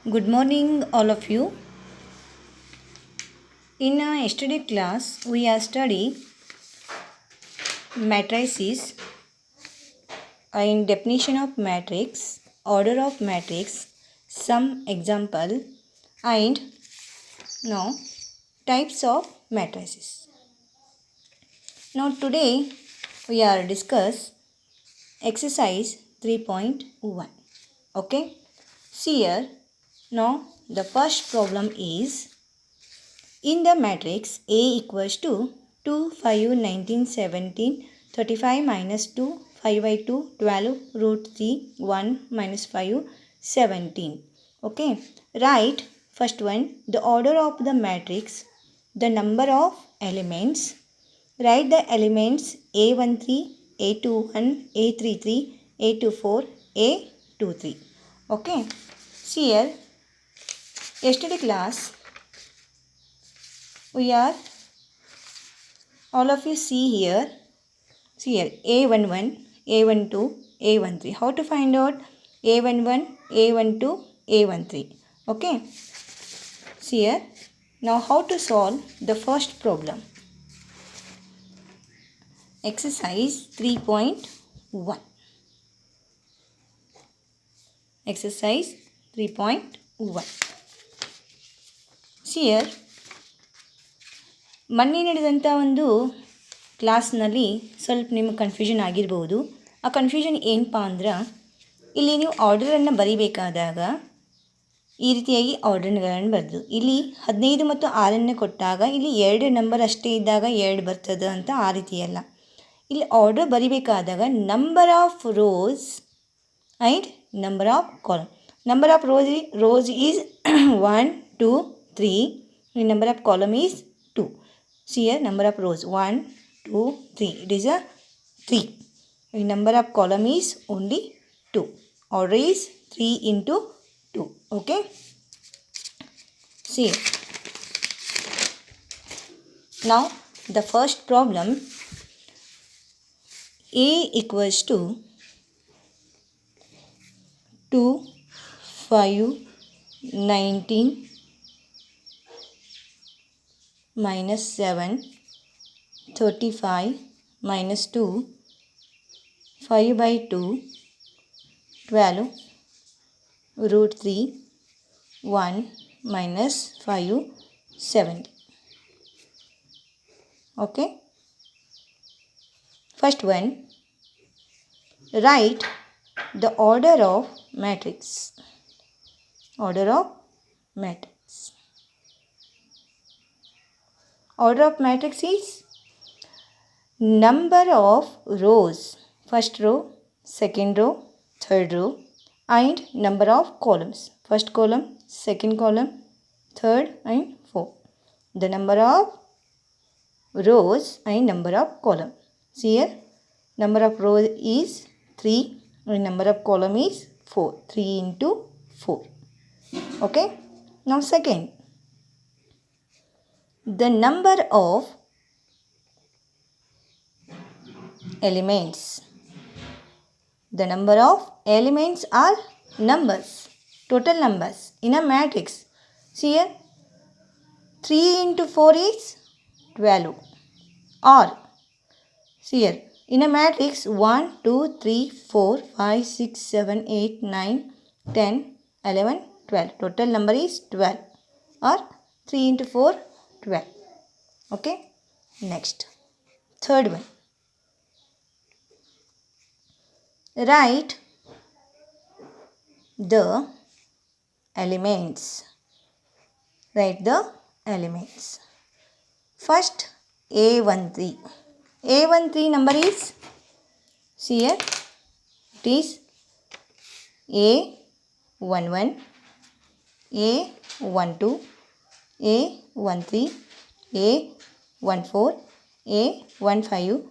Good morning, all of you. In yesterday class, we are studying matrices in definition of matrix, order of matrix, some example, and now types of matrices. Now today we are discuss exercise 3.1. Okay. See here. Now the first problem is in the matrix A equals to 2, 5, 19, 17, 35 minus 2, 5 by 2, 12, root 3, 1 minus 5, 17. Okay. Write first one, the order of the matrix, the number of elements. Write the elements A13, A21, A33, A24, A23. Okay. See here. Yesterday class, we are all of you see here A11, A12, A13. How to find out A11, A12, A13? Okay. See here. Now how to solve the first problem. Exercise 3.1. Exercise 3.1. See here. ಮೊನ್ನೆ ನಡೆದಂಥ ಒಂದು ಕ್ಲಾಸ್ನಲ್ಲಿ ಸ್ವಲ್ಪ ನಿಮಗೆ confusion ಆಗಿರ್ಬೋದು. ಆ confusion ಏನಪ್ಪ ಅಂದ್ರೆ ಇಲ್ಲಿ ನೀವು ಆರ್ಡರನ್ನು ಬರೀಬೇಕಾದಾಗ ಈ ರೀತಿಯಾಗಿ ಆರ್ಡರ್ಗಳನ್ನು ಬರೆದು ಇಲ್ಲಿ 15 ಮತ್ತು 6 ಕೊಟ್ಟಾಗ ಇಲ್ಲಿ 2 ನಂಬರ್ ಅಷ್ಟೇ ಇದ್ದಾಗ 2 ಬರ್ತದೆ ಅಂತ ಆ ರೀತಿಯಲ್ಲ. ಇಲ್ಲಿ ಆರ್ಡರ್ ಬರೀಬೇಕಾದಾಗ number of rows and number of column. Number of rows is 1, 2, 3. Number of column is 2. See here, number of rows 1, 2, 3. It is a 3. The number of column is only 2. Order is 3 into 2. Okay. See here. Now the first problem, A equals to 2, 5, 19 minus 7, 35 minus 2, 5 by 2, 12, root 3, 1 minus 5, 70. Okay. First one, write the order of matrix. Order of matrix. Order of matrix is number of rows, first row, second row, third row, and number of columns, first column, second column, third and fourth. The number of rows and number of column. See here, number of rows is 3 and number of column is 4. 3 into 4. Okay. Now second, the number of elements. The number of elements are numbers, total numbers in a matrix. See here, 3 into 4 is 12. Or, see here, in a matrix 1, 2, 3, 4, 5, 6, 7, 8, 9, 10, 11, 12. Total number is 12. Or 3 into 4, 12. Okay. Next, third one, write the elements. Write the elements. First, A13. A13 number is, see here, it is A11, A12, A13, A14, A15,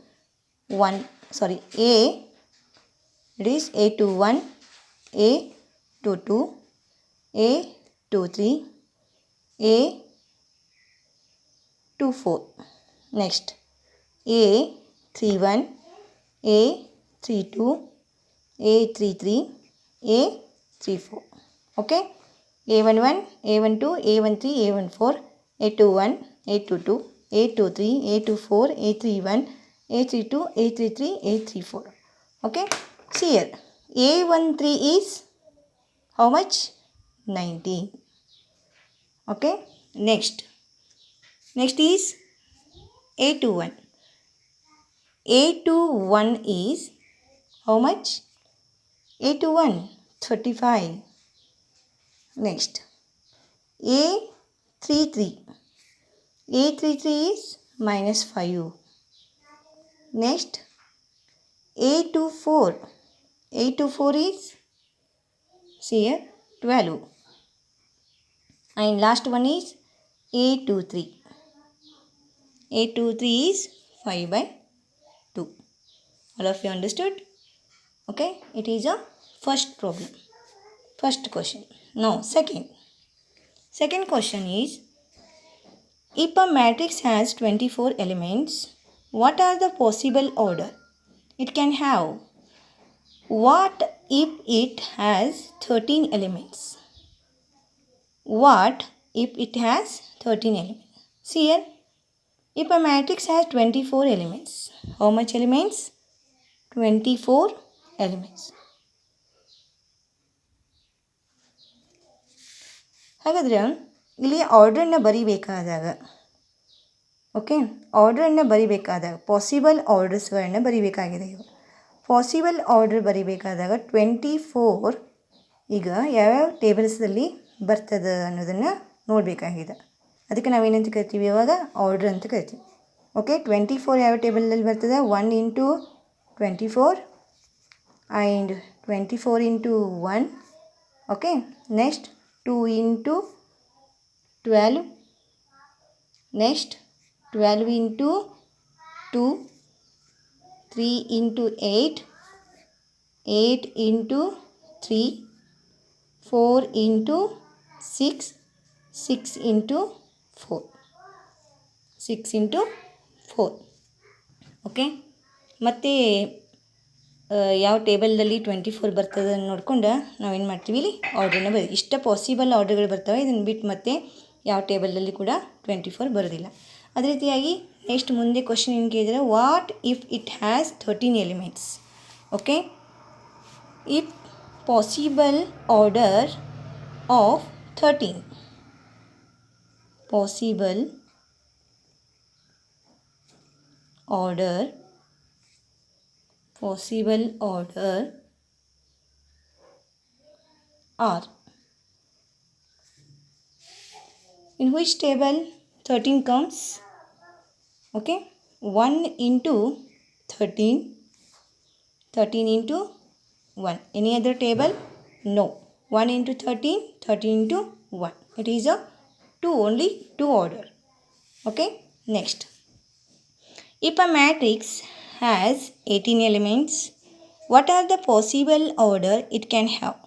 it is A21, A22, A23, A24. Next, A31, A32, A33, A34. Okay. A11, A12, A13, A14, A21, A22, A23, A24, A31, A32, A33, A34. Okay. See here. A13 is how much? 19. Okay. Next is A21. A21 is how much? A21 35. Next A33. A33 is -5. Next A24. A24 is, see here, 12. And last one is A23. A23 is 5/2. All of you understood? Okay, it is a first problem. First question. Now second question is, if a matrix has 24 elements, what are the possible order it can have? What if it has 13 elements? What if it has 13 elements? See here, if a matrix has 24 elements, how much elements? 24 elements. ಹಾಗಾದರೆ ಇಲ್ಲಿ ಆರ್ಡ್ರನ್ನು ಬರಿಬೇಕಾದಾಗ, okay, ಆರ್ಡ್ರನ್ನು ಬರಿಬೇಕಾದಾಗ possible ಆರ್ಡರ್ಸ್ಗಳನ್ನು ಬರಿಬೇಕಾಗಿದೆ. ಈಗ possible order ಬರಿಬೇಕಾದಾಗ 24 ಈಗ ಯಾವ್ಯಾವ ಟೇಬಲ್ಸಲ್ಲಿ ಬರ್ತದೆ ಅನ್ನೋದನ್ನು ನೋಡಬೇಕಾಗಿದೆ. ಅದಕ್ಕೆ ನಾವೇನಂತ ಕರಿತೀವಿ ಇವಾಗ? ಆರ್ಡ್ರ್ ಅಂತ ಕರಿತೀವಿ. ಓಕೆ, 24 ಯಾವ ಟೇಬಲಲ್ಲಿ ಬರ್ತದೆ? 1 into 24 and 24 into 1. Okay, next 2 into 12. Next 12 into 2. 3 into 8. 8 into 3. 4 into 6. 6 into 4. 6 into 4. Okay, ಮತ್ತು ಯಾವ ಟೇಬಲ್ದಲ್ಲಿ 24 ಬರ್ತದೆ ನೋಡ್ಕೊಂಡು ನಾವೇನು ಮಾಡ್ತೀವಿ, ಇಲ್ಲಿ ಆರ್ಡ್ರನ್ನ ಬರೀ. ಇಷ್ಟ ಪಾಸಿಬಲ್ ಆರ್ಡರ್ಗಳು ಬರ್ತವೆ. ಇದನ್ನು ಬಿಟ್ಟು ಮತ್ತೆ ಯಾವ ಟೇಬಲಲ್ಲಿ ಕೂಡ 24 ಬರೋದಿಲ್ಲ. ಅದೇ ರೀತಿಯಾಗಿ ನೆಕ್ಸ್ಟ್ ಮುಂದೆ ಕ್ವಶನ್ ಏನು ಕೇಳಿದರೆ, what if it has 13 elements? Okay, if possible order of 13. Possible order are in which table 13 comes? Okay, 1 into 13. 13 into 1. Any other table? No. 1 into 13. 13 into 1. It is a 2, only 2 order. Okay, next, if a matrix has 18 elements, what are the possible order it can have?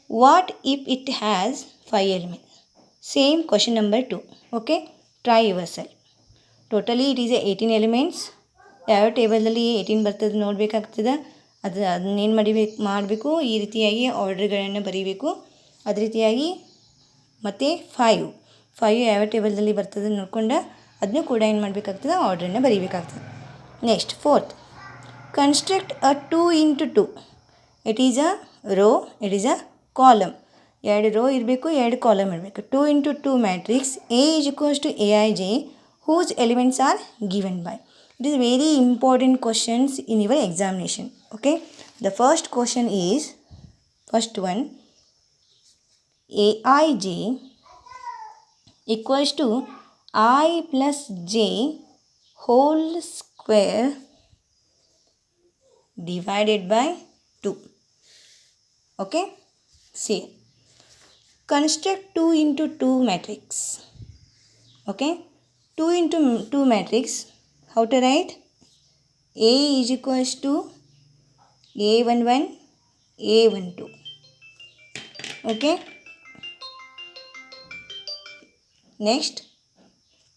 What if it has 5 elements? Same question number 2. Okay, try yourself. Totally it is 18 elements. ಯಾವ ಟೇಬಲಲ್ಲಿ 18 ಬರ್ತದೆ ನೋಡಬೇಕಾಗ್ತದೆ. ಅದನ್ನೇನು ಮಾಡಬೇಕು, ಈ ರೀತಿಯಾಗಿ ಆರ್ಡ್ರ್ಗಳನ್ನು ಬರೀಬೇಕು. ಅದೇ ರೀತಿಯಾಗಿ ಮತ್ತು 5 ಯಾವ ಟೇಬಲ್ದಲ್ಲಿ ಬರ್ತದೆ ನೋಡ್ಕೊಂಡು ಅದನ್ನು ಕೂಡ ಏನು ಮಾಡಬೇಕಾಗ್ತದೆ, ಆರ್ಡ್ರನ್ನು ಬರೀಬೇಕಾಗ್ತದೆ. Next fourth, construct a 2 into 2. It is a row, it is a column. 2 row ಇರಬೇಕು, 2 ಕಾಲಮ್ ಇರಬೇಕು. 2 into 2 matrix A is equals to Aij whose elements are given by. It is very important questions in your examination. Okay, the first question is, first one, Aij equals to I plus j whole square divided by 2. Okay, see, construct 2 into 2 matrix. Okay, 2 into 2 matrix, how to write? A is equals to A11, A12. Okay, next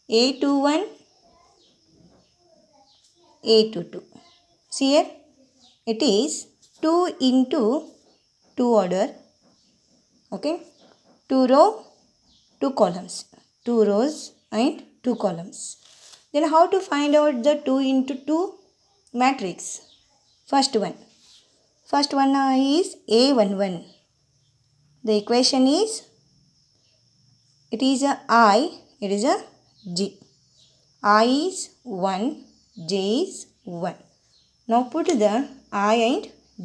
A21, A22. See here, it is 2 into 2 order. Okay, 2 row, 2 columns. 2 rows and 2 columns. Then how to find out the 2 into 2 matrix? First one is A11. The equation is, it is a I, it is a J. I is 1, J is 1. Now put the I and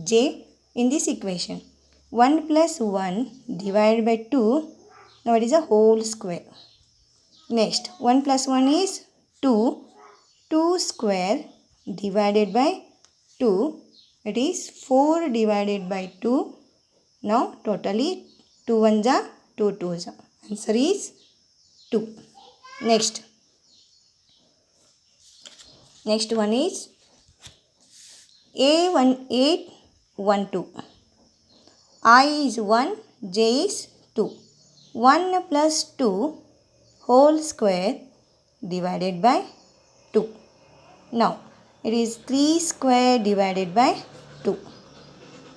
J in this equation. 1 plus 1 divided by 2. Now it is a whole square. Next, 1 plus 1 is 2. 2 square divided by 2. It is 4 divided by 2. Now totally 2 ones are 2 twos are. Answer is 2. Next one is A1812. I is 1, J is 2. 1 plus 2 whole square divided by 2. Now it is 3 square divided by 2.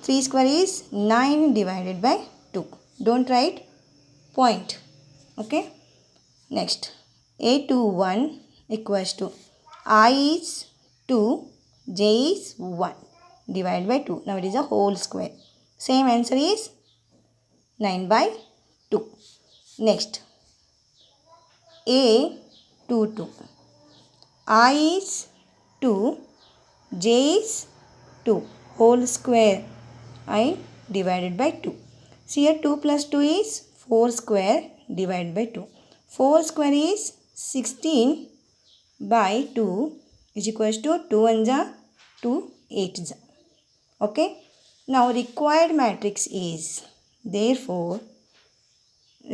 3 square is 9 divided by 2. Don't write point. Okay. Next, A21 equals to I is 2, J is 1 divided by 2. Now it is a whole square. Same answer is 9 by 2. Next, A22. I is 2, J is 2 whole square I divided by 2. See here 2 plus 2 is 4 square divided by 2. 4 square is 16 by 2 is equals to 2 ones are 2 8s. Okay. Now required matrix is, therefore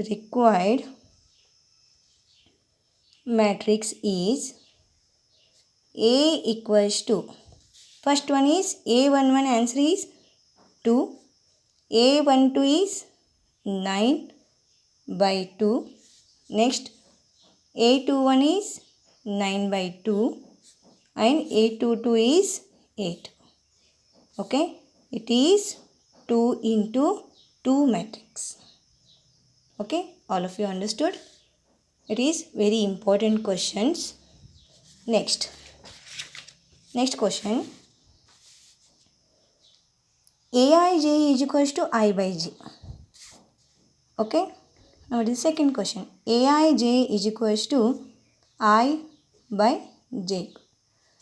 required matrix is A equals to, first one is A11, answer is 2. A12 is 9 by 2. Next, A21 is 9 by 2 and A22 is 8. Okay, it is 2 into 2 matrix. Okay, all of you understood? It is very important questions. Next question. Aij is equals to I by j. Okay, now it is second question. Aij is equals to I by j.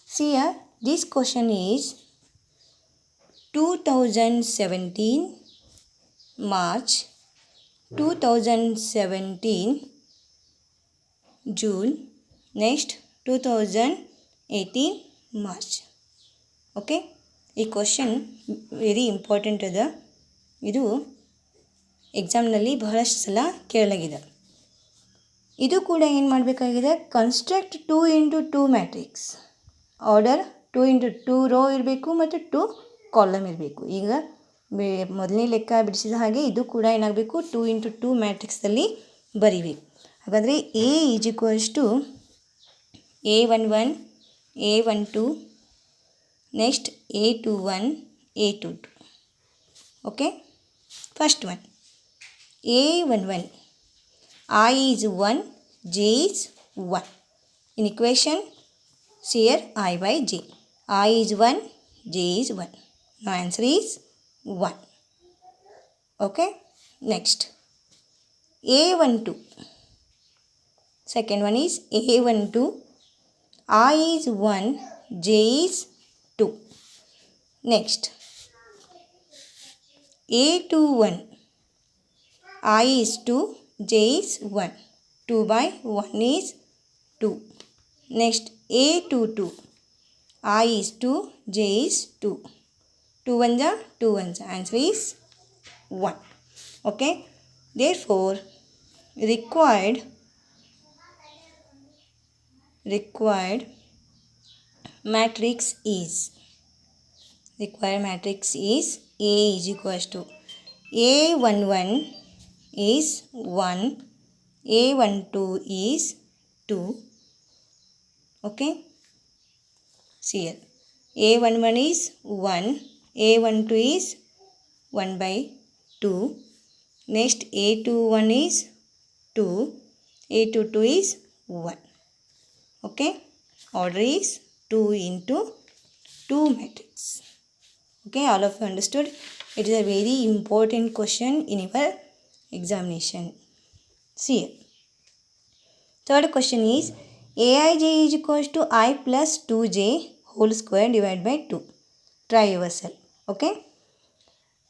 See here, this question is 2017 March, 2017 June, next 2018 March. Okay, ಈ question very important ಅದ. ಇದು ಎಕ್ಸಾಮ್ನಲ್ಲಿ ಬಹಳಷ್ಟು ಸಲ ಕೇಳಲಾಗಿದೆ. ಇದು ಕೂಡ ಏನು ಮಾಡಬೇಕಾಗಿದೆ, construct 2 into 2 matrix. Order 2 into 2 row ಇರಬೇಕು ಮತ್ತು 2 ಕಾಲಮ್ ಇರಬೇಕು. ಈಗ ಮೊದಲನೇ ಲೆಕ್ಕ ಬಿಡಿಸಿದ ಹಾಗೆ ಇದು ಕೂಡ ಏನಾಗಬೇಕು, 2 into 2 ಮ್ಯಾಟ್ರಿಕ್ಸಲ್ಲಿ ಬರೀಬೇಕು. ಹಾಗಾದರೆ A is equals to A11, A12, next A21, A22. Okay, first one A11. I is 1, J is 1. In equation, see here I by j. I is 1, J is 1. Now answer is 1. Okay, next A12. Second one is A12. I is 1, J is 2. Next, A21. I is 2, J is 1. 2 by 1 is 2. Next, A22. I is 2, J is 2. 2 ones are 2 ones. Answer is 1. Okay, therefore required matrix is A is equals to A11 is 1, A12 is 2. Okay, see here A11 is 1, A12 is 1 by 2, Next A21 is 2, A22 is 1. Okay, order is 2 into 2 matrix. Okay, all of you understood? It is a very important question in your examination. See here. Third question is Aij is equals to I plus 2j whole square divided by 2. Try yourself. Okay.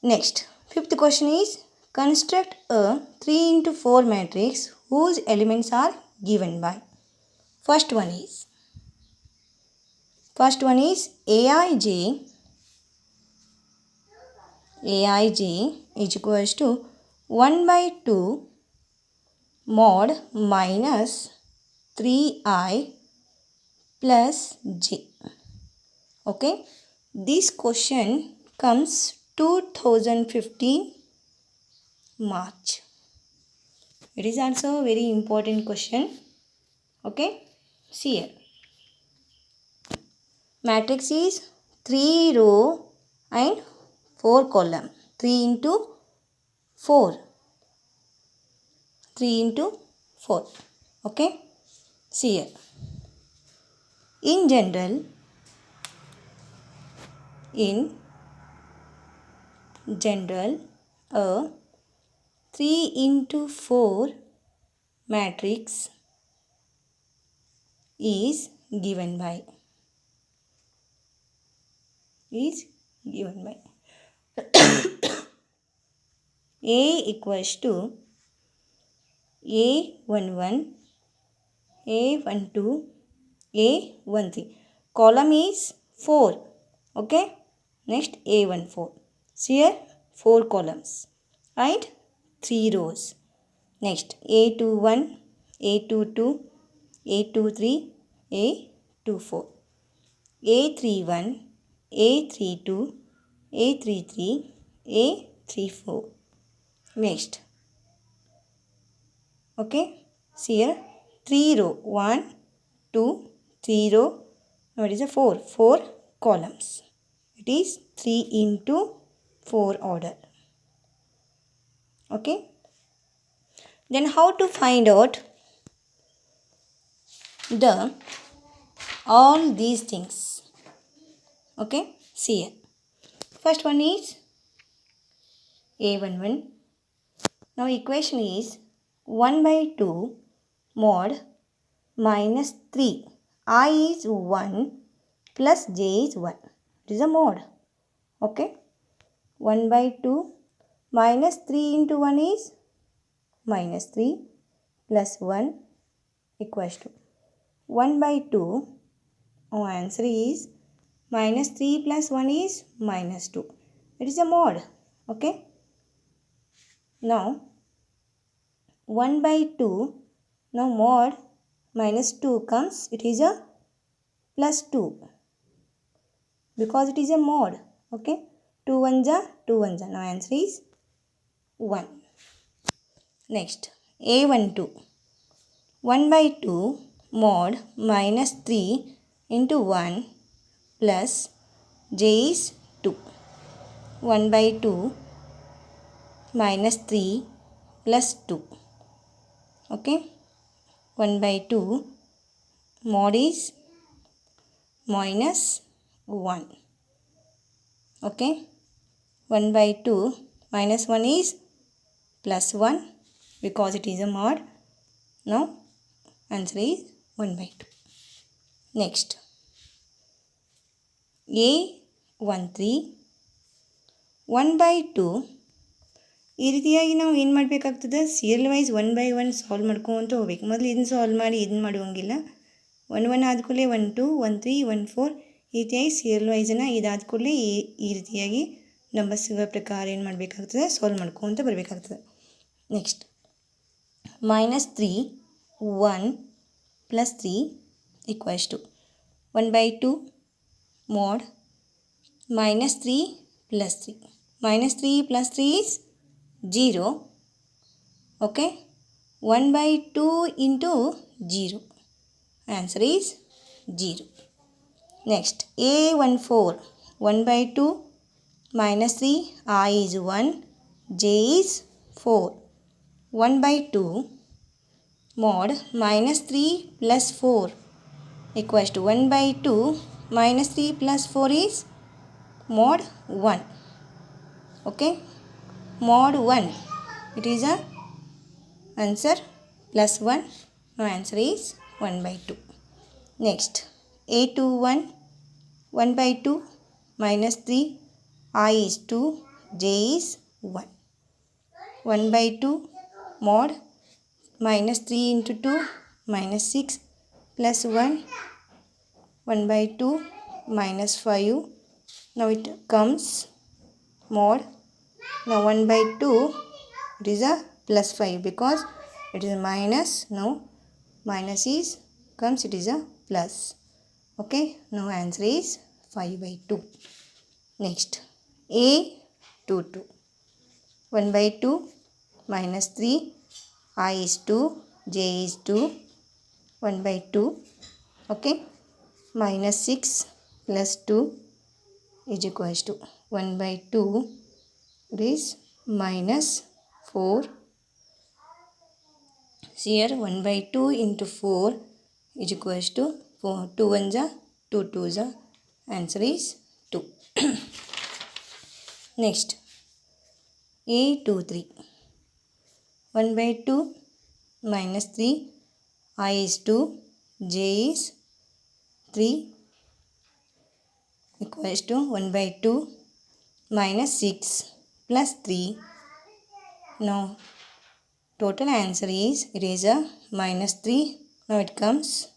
Next, fifth question is construct a 3 into 4 matrix whose elements are given by. First one is Aij is equals to 1 by 2 mod minus 3i plus j. Okay, this question comes 2015 March. It is also a very important question. Okay, see here. Matrix is 3 row and 4 column. 3 into 4. 3 into 4. Okay, see here. In general, a 3 into 4 matrix is given by A equals to A11, A12, A13. Column is 4. Okay, next A14. See here, 4 columns and 3 rows. Next A21, A22, A23, A24, A31, A32, A33, A34. Next, okay, see here, 3 row, 1, 2, 3 row. Now it is a 4 columns. It is 3 into 4 order. Okay, then how to find out all these things? Okay, see here. First one is A11. Now equation is 1 by 2 mod minus 3. I is 1 plus j is 1. It is a mod. Okay, 1 by 2 minus 3 into 1 is minus 3 plus 1 equals to 1 by 2. Our answer is minus 3 plus 1 is minus 2. It is a mod. Okay, now 1 by 2, now mod minus 2 comes, it is a plus 2 because it is a mod. Okay, 2 1s are 2 1s are. Now answer is 1. Next, A12. 1 by 2 mod minus 3 into 1 plus j is 2. 1 by 2 minus 3 plus 2. Okay, 1 by 2 mod is minus 1. Okay, 1 by 2 minus 1 is plus 1 because it is a mod. Now answer is 1 by 2. Next, A13. 1 by 2. ಈ ರೀತಿಯಾಗಿ ನಾವು ಏನು ಮಾಡಬೇಕಾಗ್ತದೆ, serial wise 1 by 1 solve ಮಾಡ್ಕೊತ ಹೋಗ್ಬೇಕು. ಮೊದಲು ಇದನ್ನು solve ಮಾಡಿ ಇದನ್ನು ಮಾಡುವಂಗಿಲ್ಲ. 1 1 ಆದ ಕೂಡಲೇ 1 2 1 3 1 4 ಈ ರೀತಿಯಾಗಿ ಸೀರಿಯಲ್ ವೈಸನ್ನು ಇದಾದ ಕೂಡಲೇ ಈ ರೀತಿಯಾಗಿ ನಂಬರ್ ಸಿಗೋ ಪ್ರಕಾರ ಏನು ಮಾಡಬೇಕಾಗ್ತದೆ, ಸಾಲ್ವ್ ಮಾಡ್ಕೊತ ಬರಬೇಕಾಗ್ತದೆ. Next, minus 3 1 plus 3 equals to 1 by 2 mod minus 3 plus 3. Minus 3 plus 3 is 0. Okay, 1 by 2 into 0. Answer is 0. Next, A14. 1 by 2 minus 3, I is 1, j is 4. 1 by 2 mod minus 3 plus 4 equals to 1 by 2 minus 3 plus 4 is mod 1. Okay, mod 1, it is a answer plus 1. No, answer is 1 by 2. Next, a21 1 by 2 minus 3, I is 2, j is 1. 1 by 2 mod minus 3 into 2 minus 6 plus 1. 1 by 2 minus 5. Now it comes mod. Now 1 by 2, it is a plus 5 because it is a minus. Now minus is comes, it is a plus. Okay, now answer is 5 by 2. Next, a22 1 by 2 minus 3, I is 2, j is 2. 1 by 2. Okay, minus 6 plus 2 is equals to 1 by 2, it is minus 4. Here 1 by 2 into 4 is equals to 4. 2 1s are 2 2s are. Answer is 2. Next, a23 1 by 2 minus 3, I is 2, j is 3 equals to 1 by 2 minus 6 plus 3. Now total answer is, it is a minus 3. Now it comes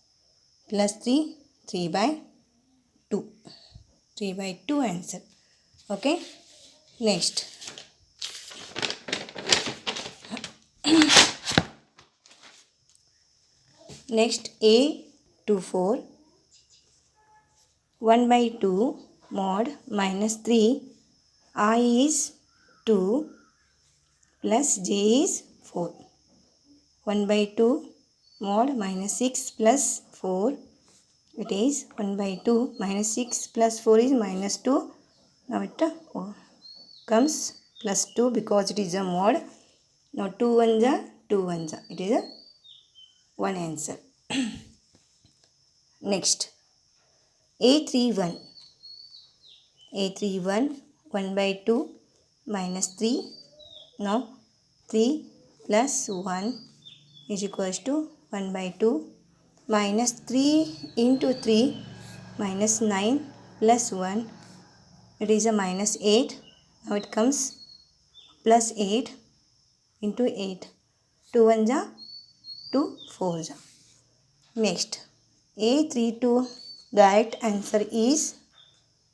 plus 3, 3 by 2. 3 by 2 answer. Okay. Next, a24 1 by 2 mod minus 3, I is 2 plus j is 4. 1 by 2 mod minus 6 plus 4, it is 1 by 2 minus 6 plus 4 is minus 2. Now it comes plus 2 because it is a mod. Now 2 1s are 2 1s are. It is a one answer. Next, a31 1 by 2 minus 3. Now 3 plus 1 is equals to 1 by 2 minus 3 into 3 minus 9 plus 1, it is a minus 8. Now it comes plus 8 into 8. 2 1s are 2 4s are. Next, a32 direct answer is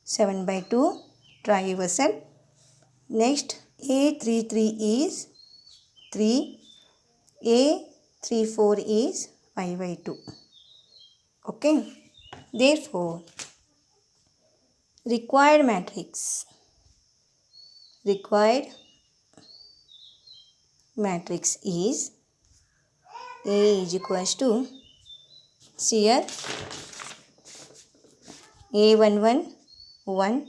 7 by 2. Try yourself. Next, a33 is 3. a34 is 5 by 2. Okay. Therefore, required matrix is A is equals to, here a11 1.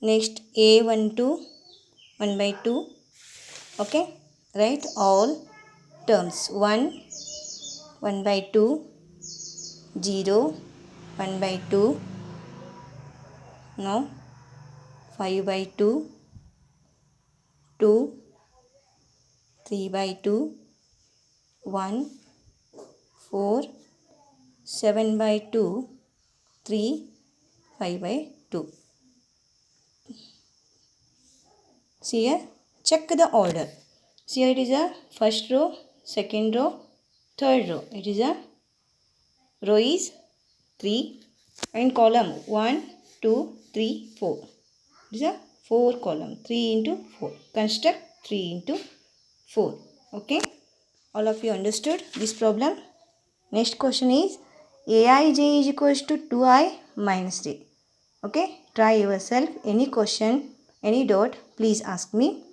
Next, a12 1 by 2. Okay, write all terms. 1 1 by 2, 0 1 by 2. Now 5 by 2, 2 3 by 2, 1 4 7 by 2, 3 5 by 2. See here, check the order. See here, it is a first row, second row, third row. It is a row is 3 and column 1 2 3 4. It is a 4 column, 3 into 4. Construct 3 into 4. Okay, all of you understood this problem. Next question is aij is equals to 2i minus 3. Okay, try yourself. Any question, any doubt, please ask me.